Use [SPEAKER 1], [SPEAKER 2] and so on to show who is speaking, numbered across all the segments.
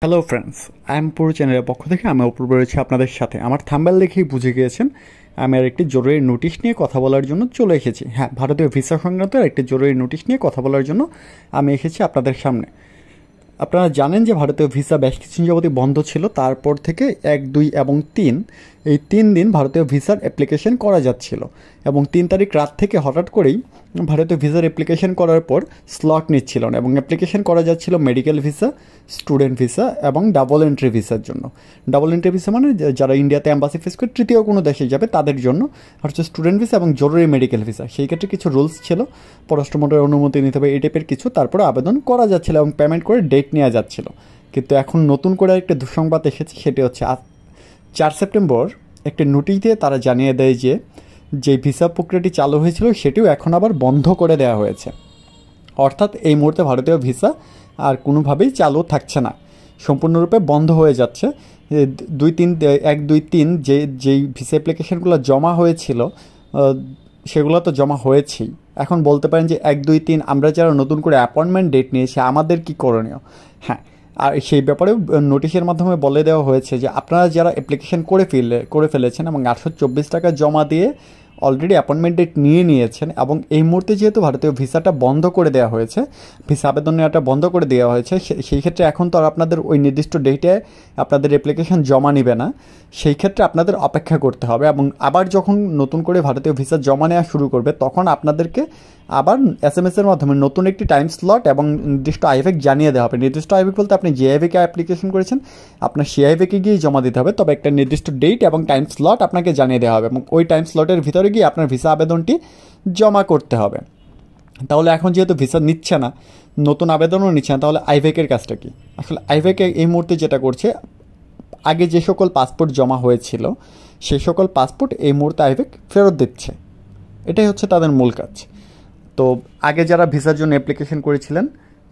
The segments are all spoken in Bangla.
[SPEAKER 1] হ্যালো ফ্রেন্ডস, আই এম পুরো চ্যানেলের পক্ষ থেকে আমি অপূর্ব রয়েছি আপনাদের সাথে। আমার থাম্বনেল দেখেই বুঝে গিয়েছেন আমি আর একটি জরুরি নোটিশ নিয়ে কথা বলার জন্য চলে এসেছি। হ্যাঁ, ভারতীয় ভিসা সংক্রান্ত একটি জরুরি নোটিশ নিয়ে কথা বলার জন্য আমি এসেছি আপনাদের সামনে। আপনারা জানেন যে ভারতীয় ভিসা বেশ কিছুদিন যাবতই বন্ধ ছিল। তারপর থেকে 1, 2 এবং 3 এই 3 দিন ভারতীয় ভিসার অ্যাপ্লিকেশন করা যাচ্ছিল এবং 3 তারিখ রাত থেকে হঠাৎ করেই ভারতীয় ভিসার অ্যাপ্লিকেশন করার পর স্লট নিচ্ছিল না এবং অ্যাপ্লিকেশন করা যাচ্ছিল মেডিকেল ভিসা, স্টুডেন্ট ভিসা এবং ডাবল এন্ট্রি ভিসার জন্য। ডাবল এন্ট্রি ভিসা মানে যারা ইন্ডিয়াতে অ্যাম্বাসি ফেস করে তৃতীয় কোনো দেশে যাবে তাদের জন্য, আর হচ্ছে স্টুডেন্ট ভিসা এবং জরুরি মেডিকেল ভিসা। সেই ক্ষেত্রে কিছু রুলস ছিল, পররাষ্ট্র মন্ত্রণালয়ের অনুমতি নিতে হবে, এই টাইপের কিছু। তারপরে আবেদন করা যাচ্ছিল এবং পেমেন্ট করে ডেট নেওয়া যাচ্ছিল। কিন্তু এখন নতুন করে একটা দুঃসংবাদ এসেছে, সেটি হচ্ছে 4 সেপ্টেম্বর একটি নোটিশ দিয়ে তারা জানিয়ে দেয় যে ভিসা প্রক্রিয়াটি চালু হয়েছিল সেটিও এখন আবার বন্ধ করে দেওয়া হয়েছে। অর্থাৎ এই মুহূর্তে ভারতীয় ভিসা আর কোনোভাবেই চালু থাকছে না, সম্পূর্ণরূপে বন্ধ হয়ে যাচ্ছে। 1, 2, 3 যেই ভিসা অ্যাপ্লিকেশনগুলো জমা হয়েছিল সেগুলো তো জমা হয়েছেই। এখন বলতে পারেন যে 1, 2, 3 আমরা যারা নতুন করে অ্যাপয়েন্টমেন্ট ডেট নিয়েছি আমাদের কি করণীয়। হ্যাঁ, আর সেই ব্যাপারেও নোটিশের মাধ্যমে বলে দেওয়া হয়েছে যে আপনারা যারা অ্যাপ্লিকেশন করে ফেলেছেন এবং 824 টাকা জমা দিয়ে অলরেডি অ্যাপয়েন্টমেন্ট ডেট নিয়ে নিয়েছেন এবং এই মুহূর্তে যেহেতু ভারতীয় ভিসাটা বন্ধ করে দেওয়া হয়েছে, ভিসা আবেদন নেওয়াটা বন্ধ করে দেওয়া হয়েছে, সেই ক্ষেত্রে এখন তো আর আপনাদের ওই নির্দিষ্ট ডেটে আপনাদের অ্যাপ্লিকেশন জমা নেবে না। সেই ক্ষেত্রে আপনাদের অপেক্ষা করতে হবে এবং আবার যখন নতুন করে ভারতীয় ভিসা জমা নেওয়া শুরু করবে তখন আপনাদেরকে আবার SMS-এর মাধ্যমে নতুন একটি টাইম স্লট এবং নির্দিষ্ট আইভেক জানিয়ে দেওয়া হবে। নির্দিষ্ট আইভেক বলতে আপনি যে আইভেকে অ্যাপ্লিকেশন করেছেন আপনার সেই আইভেকে গিয়ে জমা দিতে হবে, তবে একটা নির্দিষ্ট ডেট এবং টাইম স্লট আপনাকে জানিয়ে দেওয়া হবে এবং ওই টাইম স্লটের ভিতরে গিয়ে আপনার ভিসা আবেদনটি জমা করতে হবে। তাহলে এখন যেহেতু ভিসা নিচ্ছে না, নতুন আবেদনও নিচ্ছে না, তাহলে আইভেকের কাজটা কি? আসলে আইভেকে এই মুহূর্তে যেটা করছে, আগে যে সকল পাসপোর্ট জমা হয়েছিল সেই সকল পাসপোর্ট এই মুহূর্তে আইভেক ফেরত দিচ্ছে। এটাই হচ্ছে তাদের মূল কাজ। তো আগে যারা ভিসার জন্য অ্যাপ্লিকেশন করেছিলেন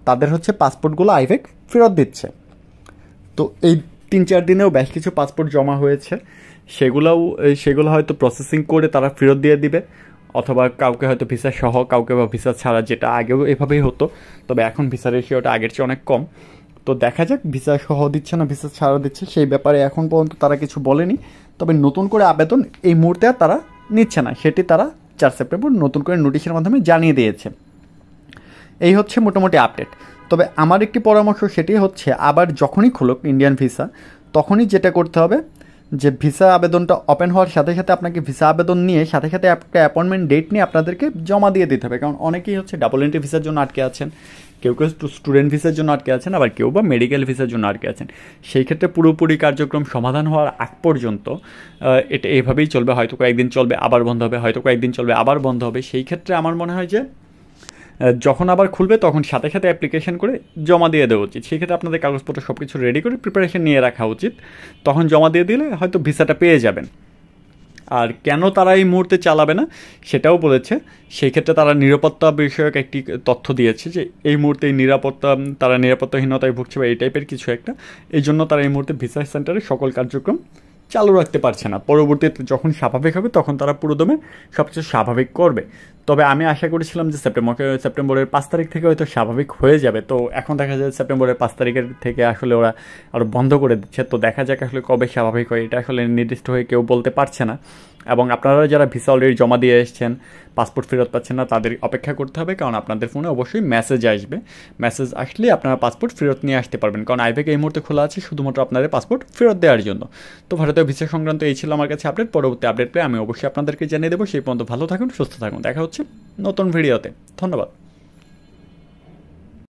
[SPEAKER 1] তাদের হচ্ছে পাসপোর্টগুলো আইভেক ফেরত দিচ্ছে। তো এই 3-4 দিনেও বেশ কিছু পাসপোর্ট জমা হয়েছে, সেগুলো হয়তো প্রসেসিং করে তারা ফেরত দিয়ে দিবে, অথবা কাউকে হয়তো ভিসা সহ, কাউকে বা ভিসা ছাড়া, যেটা আগেও এভাবেই হতো, তবে এখন ভিসা রেশিওটা আগের চেয়ে অনেক কম। তো দেখা যাক ভিসা সহ দিচ্ছে না ভিসা ছাড়া দিচ্ছে, সেই ব্যাপারে এখন পর্যন্ত তারা কিছু বলেনি। তবে নতুন করে আবেদন এই মুহূর্তে আর তারা নিচ্ছে না, সেটি তারা 4 সেপ্টেম্বর নতুন করে নোটিশের মাধ্যমে জানিয়ে দিয়েছে। এই হচ্ছে মোটামুটি আপডেট। তবে আমার একটি পরামর্শ, সেটি হচ্ছে আবার যখনই খুলুক ইন্ডিয়ান ভিসা তখনই যেটা করতে হবে যে ভিসা আবেদনটা ওপেন হওয়ার সাথে সাথে আপনাকে ভিসা আবেদন নিয়ে সাথে সাথে একটা অ্যাপয়েন্টমেন্ট ডেট নিয়ে আপনাদেরকে জমা দিয়ে দিতে হবে। কারণ অনেকেই হচ্ছে ডাবল এন্ট্রি ভিসার জন্য আটকে আছেন, কেউ স্টুডেন্ট ভিসার জন্য আটকে আছেন, আবার কেউ বা মেডিকেল ভিসার জন্য আটকে আছেন। সেই ক্ষেত্রে পুরোপুরি কার্যক্রম সমাধান হওয়ার আগ পর্যন্ত এটা এভাবেই চলবে। হয়তো কয়েকদিন চলবে আবার বন্ধ হবে, হয়তো কয়েকদিন চলবে আবার বন্ধ হবে। সেই ক্ষেত্রে আমার মনে হয় যে যখন আবার খুলবে তখন সাথে সাথে অ্যাপ্লিকেশন করে জমা দিয়ে দেওয়া উচিত। সেই ক্ষেত্রে আপনাদের কাগজপত্র সব কিছু রেডি করে প্রিপারেশন নিয়ে রাখা উচিত, তখন জমা দিয়ে দিলে হয়তো ভিসাটা পেয়ে যাবেন। আর কেন তারা এই মুহূর্তে চালাবে না সেটাও বলেছে। সেই ক্ষেত্রে তারা নিরাপত্তা বিষয়ক একটি তথ্য দিয়েছে যে এই মুহূর্তে তারা নিরাপত্তাহীনতায় ভুগছে বা এই টাইপের কিছু একটা, এই জন্য তারা এই মুহূর্তে ভিসা সেন্টারে সকল কার্যক্রম চালু রাখতে পারছে না। পরবর্তীতে যখন স্বাভাবিক হবে তখন তারা পুরোদমে সব কিছু স্বাভাবিক করবে। তবে আমি আশা করেছিলাম যে সেপ্টেম্বরের 5 তারিখ থেকে হয়তো স্বাভাবিক হয়ে যাবে। তো এখন দেখা যায় সেপ্টেম্বরের 5 তারিখের থেকে আসলে ওরা আরও বন্ধ করে দিচ্ছে। তো দেখা যাক আসলে কবে স্বাভাবিক হয়, এটা আসলে নির্দিষ্ট হয়ে কেউ বলতে পারছে না। এবং আপনারা যারা ভিসা অলরেডি জমা দিয়ে এসেছেন, পাসপোর্ট ফেরত পাচ্ছেন না, তাদের অপেক্ষা করতে হবে, কারণ আপনাদের ফোনে অবশ্যই মেসেজ আসবে। মেসেজ আসলে আপনারা পাসপোর্ট ফেরত নিয়ে আসতে পারবেন, কারণ আইভেক এই মুহূর্তে খোলা আছে শুধুমাত্র আপনাদের পাসপোর্ট ফেরত দেওয়ার জন্য। তো ভারতীয় ভিসা সংক্রান্ত এই ছিল আমার কাছে আপডেট। পরবর্তী আপডেট পেয়ে আমি অবশ্যই আপনাদেরকে জানিয়ে দেবো। সেই পর্যন্ত ভালো থাকুন, সুস্থ থাকুন, দেখা হচ্ছে নতুন ভিডিওতে। ধন্যবাদ।